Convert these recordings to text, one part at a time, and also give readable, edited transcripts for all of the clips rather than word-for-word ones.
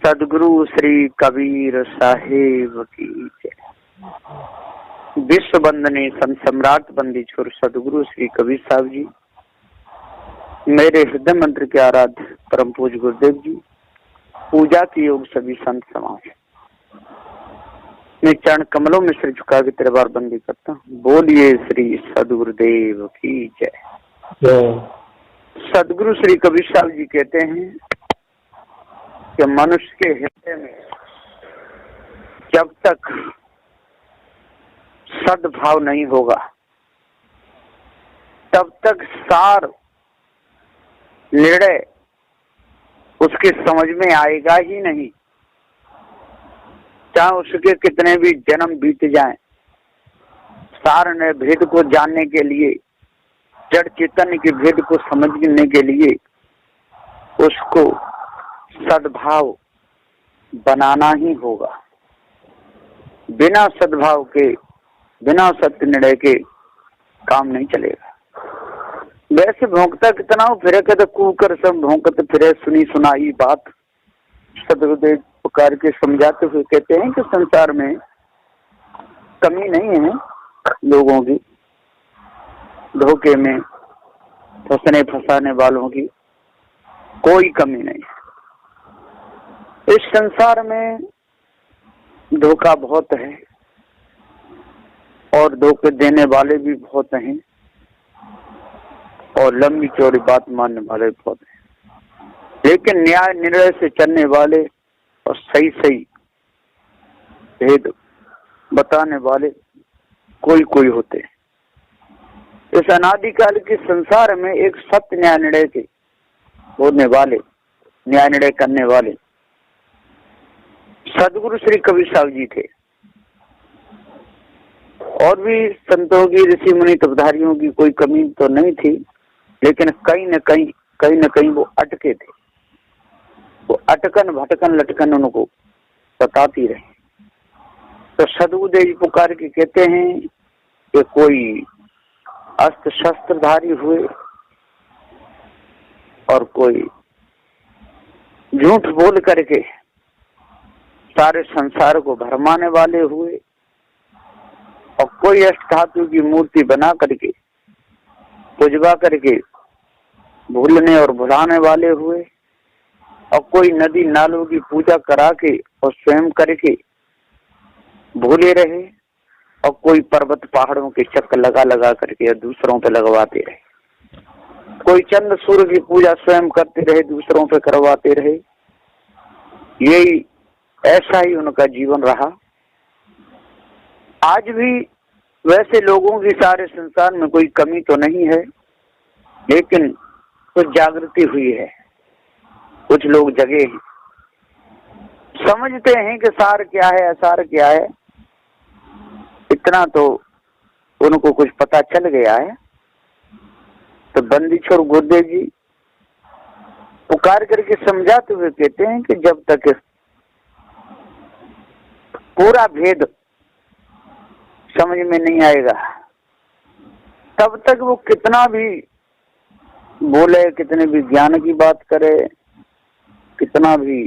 सदगुरु श्री कबीर साहेब की जय। विश्व वंदनीय संत सम्राट बंदी छोर सदगुरु श्री कबीर साहब जी, मेरे हृदय मंत्र के आराध्य परम पूज्य गुरुदेव जी, पूजा के योग सभी संत समाज, मैं चरण कमलों में सिर झुका के तेरे बार बंदी करता हूँ। बोलिए श्री सदगुरुदेव की जय। सदगुरु श्री कबीर साहब जी कहते हैं कि मनुष्य के हृदय में जब तक सद्भाव नहीं होगा तब तक सार निर्णय उसके समझ में आएगा ही नहीं। चाहे उसके कितने भी जन्म बीत जाएं, सार ने भेद को जानने के लिए, जड़ चेतन के भेद को समझने के लिए उसको सद्भाव बनाना ही होगा। बिना सद्भाव के, बिना सत्य निर्णय के काम नहीं चलेगा। वैसे भोंकता कितना हो फिरे कहते कुकर सब भोंकते फिरे, सुनी सुनाई बात सदगुरुदेव पुकार के समझाते हुए कहते हैं कि संसार में कमी नहीं है लोगों की, धोखे में फंसने फंसाने वालों की कोई कमी नहीं है। इस संसार में धोखा बहुत है और धोखे देने वाले भी बहुत हैं और लंबी चौड़ी बात मानने वाले बहुत हैं, लेकिन न्याय निर्णय से चलने वाले और सही सही भेद बताने वाले कोई होते हैं। इस अनादिकाल के संसार में एक सत्य न्याय निर्णय के बोलने वाले, न्याय निर्णय करने वाले सदगुरु श्री कबीर साहब जी थे। और भी संतों की, ऋषि मुनि तपधारियों की कोई कमी तो नहीं थी, लेकिन कहीं न कहीं वो अटके थे। वो अटकन भटकन लटकन उनको बताती रही। तो सदगुरुदेव पुकार के कहते हैं कि कोई अस्त्र शस्त्रधारी हुए और कोई झूठ बोल करके सारे संसार को भरमाने वाले हुए और कोई अष्ट धातु की मूर्ति बना करके पूजवा करके भूलने और भुलाने वाले हुए और कोई नदी नालों की पूजा करा के और स्वयं करके भूले रहे और कोई पर्वत पहाड़ों के चक्कर लगा करके दूसरों पे लगवाते रहे। कोई चंद्र सूर्य की पूजा स्वयं करते रहे, दूसरों पे करवाते रहे। यही ऐसा ही उनका जीवन रहा। आज भी वैसे लोगों की सारे संसार में कोई कमी तो नहीं है, लेकिन कुछ जागृति हुई है, कुछ लोग जगे हैं, समझते हैं कि सार क्या है असार क्या है। इतना तो उनको कुछ पता चल गया है। तो बंदी छोर गुरुदेव जी पुकार करके समझाते हुए कहते हैं कि जब तक पूरा भेद समझ में नहीं आएगा तब तक वो कितना भी बोले, कितने भी ज्ञान की बात करे, कितना भी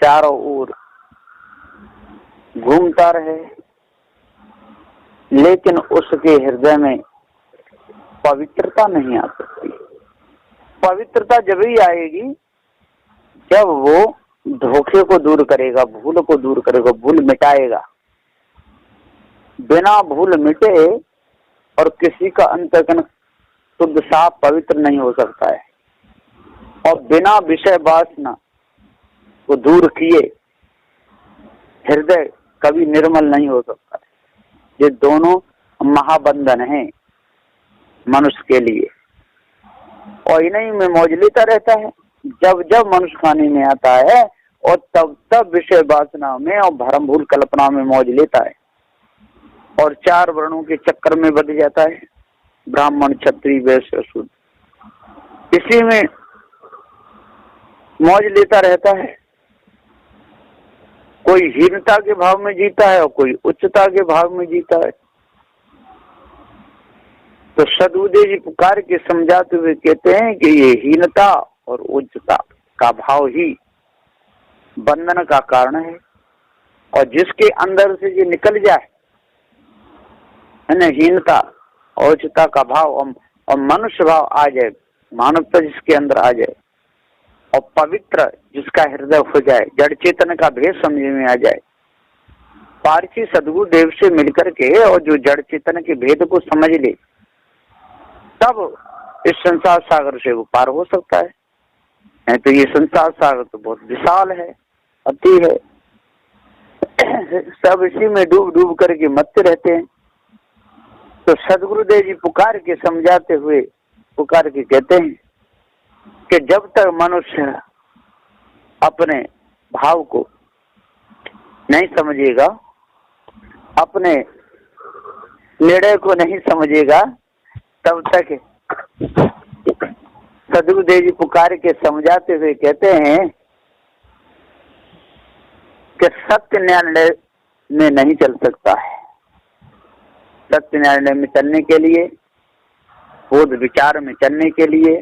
चारों ओर घूमता रहे, लेकिन उसके हृदय में पवित्रता नहीं आ सकती। पवित्रता जब ही आएगी जब वो धोखे को दूर करेगा, भूल को दूर करेगा, भूल मिटाएगा। बिना भूल मिटे और किसी का अंतःकरण शुद्ध साफ पवित्र नहीं हो सकता है, और बिना विषय वासना को दूर किए हृदय कभी निर्मल नहीं हो सकता है। ये दोनों महाबंधन हैं मनुष्य के लिए, और इन्हीं में मौज लेता रहता है। जब जब मनुष्य खाने में आता है और तब तब विषय वासना में और भरम भूल कल्पना में मौज लेता है और चार वर्णों के चक्कर में बंध जाता है, ब्राह्मण क्षत्रिय वैश्य शूद्र, इसी में मौज लेता रहता है। कोई हीनता के भाव में जीता है और कोई उच्चता के भाव में जीता है। तो सदगुरुदेव जी पुकार के समझाते हुए कहते हैं कि ये हीनता और उच्चता का भाव ही बंधन का कारण है। और जिसके अंदर से ये निकल जाए है ना, हीनता औचिता का भाव और मनुष्य भाव आ जाए, मानवता जिसके अंदर आ जाए, और पवित्र जिसका हृदय हो जाए, जड़ चेतन का भेद समझ में आ जाए, पारसी सदगुरु देव से मिलकर के और जो जड़ चेतन के भेद को समझ ले, तब इस संसार सागर से वो पार हो सकता है। नहीं तो ये संसार सागर तो बहुत विशाल है, अति है। सब इसी में डूब डूब करके मरते रहते हैं। तो सदगुरुदेव जी पुकार के समझाते हुए पुकार के कहते हैं कि जब तक मनुष्य अपने भाव को नहीं समझेगा, अपने निर्णय को नहीं समझेगा, तब तक सदगुरुदेव जी पुकार के समझाते हुए कहते हैं कि सत्य न्याय में नहीं चल सकता है। सत्य न्याय में चलने के लिए, बोध विचार में चलने के लिए,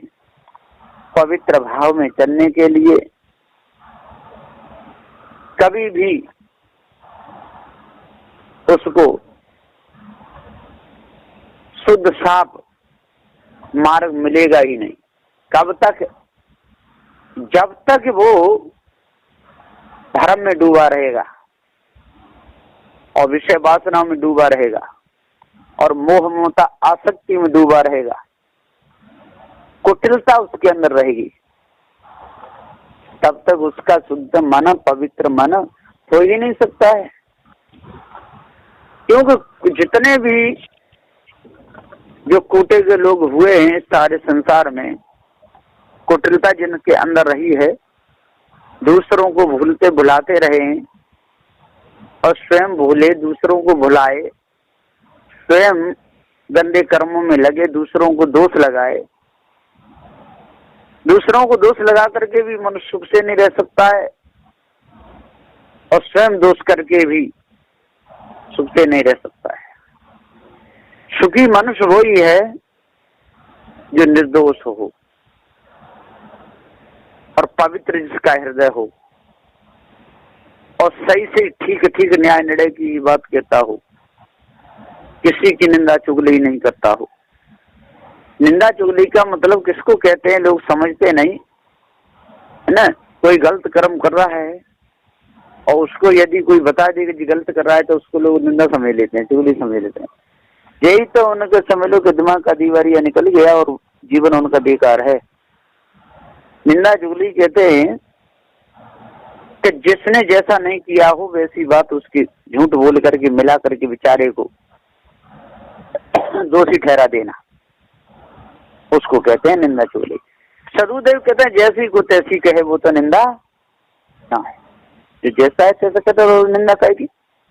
पवित्र भाव में चलने के लिए कभी भी उसको शुद्ध साफ मार्ग मिलेगा ही नहीं। कब तक? जब तक वो धर्म में डूबा रहेगा और विषय वासना में डूबा रहेगा और मोह ममता आसक्ति में डूबा रहेगा, कुटिलता उसके अंदर रहेगी, तब तक उसका शुद्ध मन, पवित्र मन हो ही नहीं सकता है। क्योंकि जितने भी जो कूटे के लोग हुए हैं सारे संसार में, कुटिलता जिनके अंदर रही है, दूसरों को भूलते भुलाते रहे हैं और स्वयं भूले, दूसरों को भुलाए, स्वयं गंदे कर्मों में लगे, दूसरों को दोष लगाए। दूसरों को दोष लगा करके भी मनुष्य सुख से नहीं रह सकता है और स्वयं दोष करके भी सुख से नहीं रह सकता है। सुखी मनुष्य वही है जो निर्दोष हो और पवित्र जिसका हृदय हो और सही से ठीक ठीक न्याय निर्णय की बात कहता हो, किसी की निंदा चुगली नहीं करता हो। निंदा चुगली का मतलब किसको कहते हैं लोग समझते नहीं है ना। कोई गलत कर्म कर रहा है और उसको यदि कोई बता दे कि गलत कर रहा है तो उसको लोग निंदा समझ लेते हैं, चुगली समझ लेते हैं। यही तो उनके समझ लो कि दिमाग का दीवारिया निकल गया और जीवन उनका बेकार है। निंदा चुगली कहते हैं कि जिसने जैसा नहीं किया हो वैसी बात उसकी झूठ बोल करके मिला करके बेचारे को दोषी ठहरा देना, उसको कहते हैं निंदा चुगली। सदगुरुदेव कहते हैं जैसी को तैसी कहे वो तो निंदा ना है। जो जैसा है तैसा कहते हैं वो निंदा कहेगी।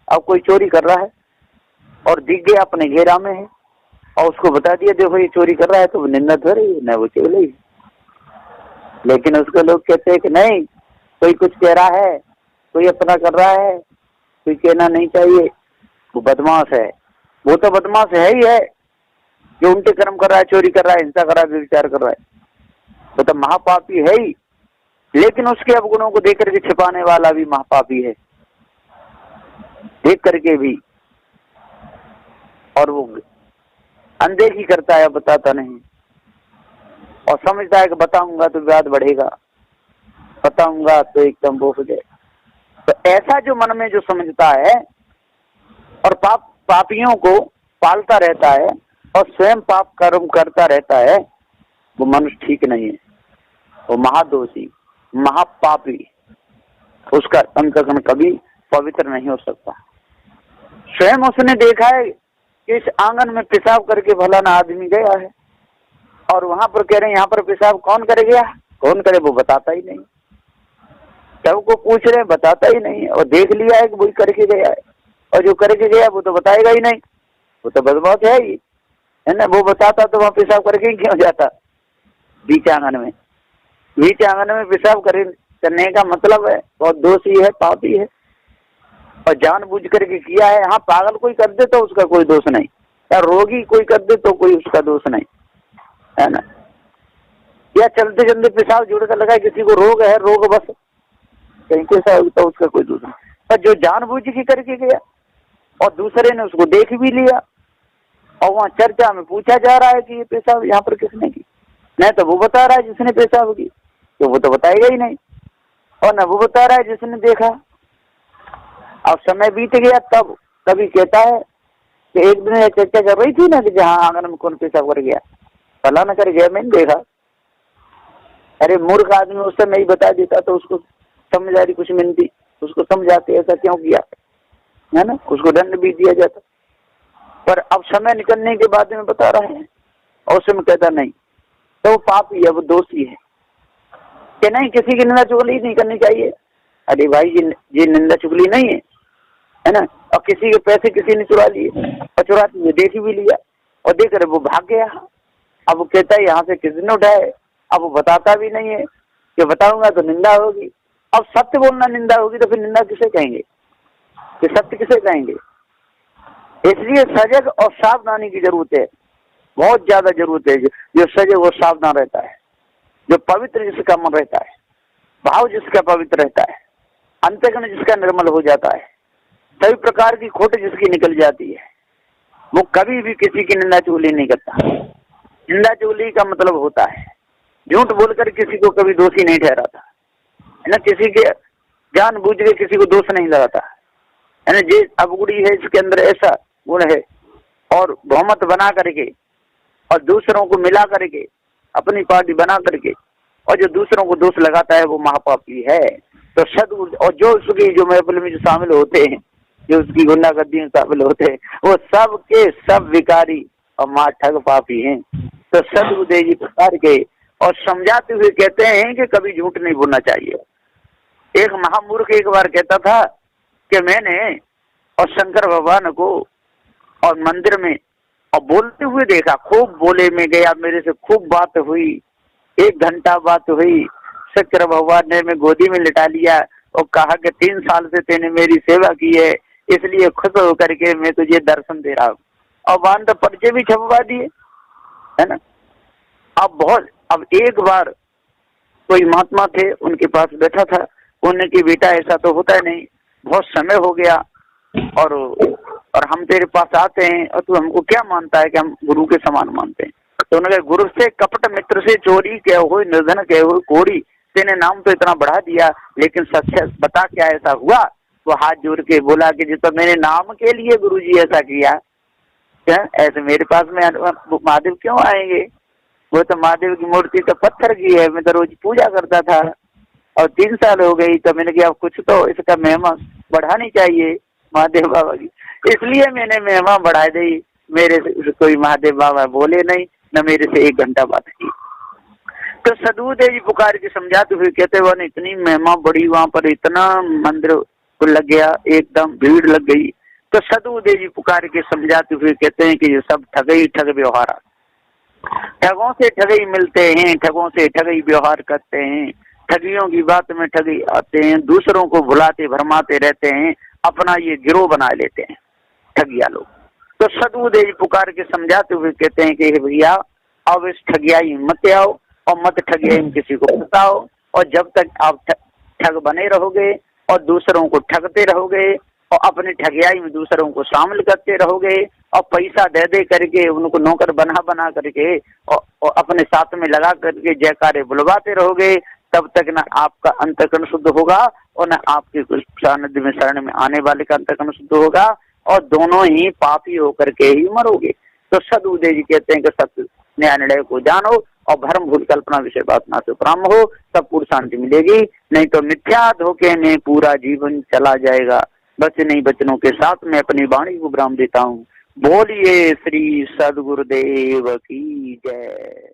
अब कोई चोरी कर रहा है और दिख गया अपने घेरा में है और उसको बता दिया देखो ये चोरी कर रहा है, तो वो निंदा तो रही न, वो चुगली। लेकिन उसको लोग कहते हैं कि नहीं, कोई कुछ कह रहा है, कोई अपना कर रहा है, कोई कहना नहीं चाहिए, वो बदमाश है। वो तो बदमाश है ही है जो उनके कर्म कर रहा है, चोरी कर रहा है, हिंसा कर रहा है, व्यभिचार कर रहा है, वो तो महापापी है ही। लेकिन उसके अवगुणों को देख करके छिपाने वाला भी महापापी है, देख करके भी, और वो अनदेखी करता है, बताता नहीं और समझता है कि बताऊंगा तो विवाद बढ़ेगा, बताऊंगा तो एकदम वो हो जाए। तो ऐसा जो मन में जो समझता है और पापियों को पालता रहता है और स्वयं पाप कर्म करता रहता है, वो मनुष्य ठीक नहीं है, वो महादोषी महापापी, उसका अंतःकरण कभी पवित्र नहीं हो सकता। स्वयं उसने देखा है कि इस आंगन में पेशाब करके भला ना आदमी गया है और वहां पर कह रहे हैं यहाँ पर पेशाब कौन करे गया, कौन करे, वो बताता ही नहीं। सबको पूछ रहे हैं, बताता ही नहीं। और देख लिया है कि वही करके गया है और जो करके गया वो तो बताएगा ही नहीं, वो तो बदमाश है ही है ना। वो बताता तो वहां पेशाब करके ही क्यों जाता बीच आंगन में। बीच आंगन में पेशाब करने का मतलब है बहुत दोषी है, पापी है और जानबूझ करके किया है। हाँ, पागल कोई कर दे तो उसका कोई दोष नहीं, या रोगी कोई कर दे तो कोई उसका दोष नहीं है ना। या चलते चलते पेशाब जुड़ कर लगा, किसी को रोग है, रोग बस कहीं कैसा होता उसका कोई दूसरा। पर जो जानबूझ के करके गया और दूसरे ने उसको देख भी लिया और वहाँ चर्चा में पूछा जा रहा है कि ये पेशाब यहाँ पर किसने की, नहीं तो वो बता रहा है जिसने पेशाब की, तो वो तो बताएगा ही नहीं, और न वो बता रहा है जिसने देखा। अब समय बीत गया तब कभी कहता है कि एक दिन चर्चा कर रही थी ना कि जहाँ आंगन में कौन पेशाब कर गया, फला न कर गया, मैंने देखा। अरे मूर्ख आदमी उस समय ही बता देता तो उसको समझ आ रही कुछ मिलती, उसको समझाते ऐसा क्यों किया, है ना, उसको दंड भी दिया जाता। पर अब समय निकलने के बाद में बता रहा है और उसमें कहता नहीं, तो वो पापी है, वो दोषी है कि नहीं, किसी की निंदा चुगली नहीं करनी चाहिए। अरे भाई ये निंदा चुगली नहीं है ना, और किसी के पैसे किसी ने चुरा लिए और चुराते हुए देख भी लिया और देख रहे वो भाग गया। अब वो कहता है यहाँ से किसने उठाए, अब वो बताता भी नहीं है कि बताऊंगा तो निंदा होगी। अब सत्य बोलना निंदा होगी तो फिर निंदा किसे कहेंगे, कि सत्य किसे कहेंगे। इसलिए सजग और सावधानी की जरूरत है, बहुत ज्यादा जरूरत है। जो सजग और सावधान रहता है, जो पवित्र जिसका मन रहता है, भाव जिसका पवित्र रहता है, अंतःकरण जिसका निर्मल हो जाता है, सभी प्रकार की खोट जिसकी निकल जाती है, वो कभी भी किसी की निंदा चुगली नहीं करता। निंदा चुगली का मतलब होता है झूठ बोलकर किसी को कभी दोषी नहीं ठहराता, है ना, किसी के जानबूझ के किसी को दोष नहीं लगाता, है ना। जे अवगुड़ी है इसके अंदर ऐसा गुण है, और बहुमत बना करके और दूसरों को मिला करके अपनी पार्टी बना करके और जो दूसरों को दोष लगाता है वो महापापी है। तो सदगुरु और जो उसकी जो महफिल में जो शामिल होते हैं, जो उसकी गुंडागर्दी में शामिल होते हैं, वो सब के सब विकारी और माँ ठग पापी हैं। तो सदगुरुदेव जी प्रकार के और समझाते हुए कहते हैं कि कभी झूठ नहीं बोलना चाहिए। एक महामूर्ख एक बार कहता था कि मैंने और शंकर भगवान को और मंदिर में और बोलते हुए देखा, खूब बोले में गया, मेरे से खूब बात हुई, 1 घंटा बात हुई। शंकर भगवान ने मैं गोदी में लिटा लिया और कहा कि 3 साल से तेने मेरी सेवा की है, इसलिए खुश होकर के मैं तुझे दर्शन दे रहा हूँ। और बांध पर्चे भी छपवा दिए, है ना। अब एक बार कोई महात्मा थे, उनके पास बैठा था, उनके बेटा ऐसा तो होता नहीं, बहुत समय हो गया और हम तेरे पास आते हैं और तू हमको क्या मानता है कि हम गुरु के समान मानते हैं। तो उन्होंने गुरु से कपट मित्र से चोरी क्या हो, निर्धन क्या हो, कोड़ी, तेने नाम तो इतना बढ़ा दिया, लेकिन सच बता क्या ऐसा हुआ। वो हाथ जोड़ के बोला कि जो तो मैंने नाम के लिए गुरु जी ऐसा किया, क्या ऐसे मेरे पास में महादेव क्यों आएंगे, वो तो महादेव की मूर्ति तो पत्थर की है, मैं तो रोज पूजा करता था और 3 साल हो गई, तो मैंने कहा कुछ तो इसका महिमा बढ़ानी चाहिए महादेव बाबा की, इसलिए मैंने महिमा बढ़ा दी। मेरे से कोई महादेव बाबा बोले नहीं, न मेरे से 1 घंटा बात की। तो सदगुरुदेव जी पुकार के समझाते हुए कहते हुए इतनी महिमा बढ़ी, वहां पर इतना मंदिर को लग गया, एकदम भीड़ लग गई। तो सदगुरुदेव जी पुकार के समझाते हुए कहते हैं कि ये सब ठगई ठग व्यवहार, ठगों से ठगई मिलते हैं, ठगों से ठगई व्यवहार करते हैं, ठगियों की बात में ठगी आते हैं, दूसरों को भुलाते भरमाते रहते हैं, अपना ये गिरोह बना लेते हैं ठगिया लोग। तो सदगुरुदेव जी पुकार के समझाते हुए कहते हैं कि भैया अब इस ठगियाई मत आओ और मत ठगियाई में किसी को बताओ, और जब तक आप ठग बने रहोगे और दूसरों को ठगते रहोगे और अपने ठगियाई में दूसरों को शामिल करते रहोगे और पैसा दे दे करके उनको नौकर बना बना करके और अपने साथ में लगा करके जयकारे बुलवाते रहोगे, तब तक न आपका अंतःकरण शुद्ध होगा और न आपके सानिध्य में शरण में आने वाले का अंतःकरण शुद्ध होगा, और दोनों ही पापी होकर के ही मरोगे। तो सदगुरुदेव जी कहते हैं कि सत्य न्याय निर्णय को जानो और भ्रम भूल कल्पना विषय वासना से उपराम हो, तब पूर्ण शांति मिलेगी, नहीं तो मिथ्या धोखे में पूरा जीवन चला जाएगा। बस नहीं वचनों के साथ मैं अपनी वाणी को विराम देता हूँ। बोलिए श्री सदगुरुदेव की जय।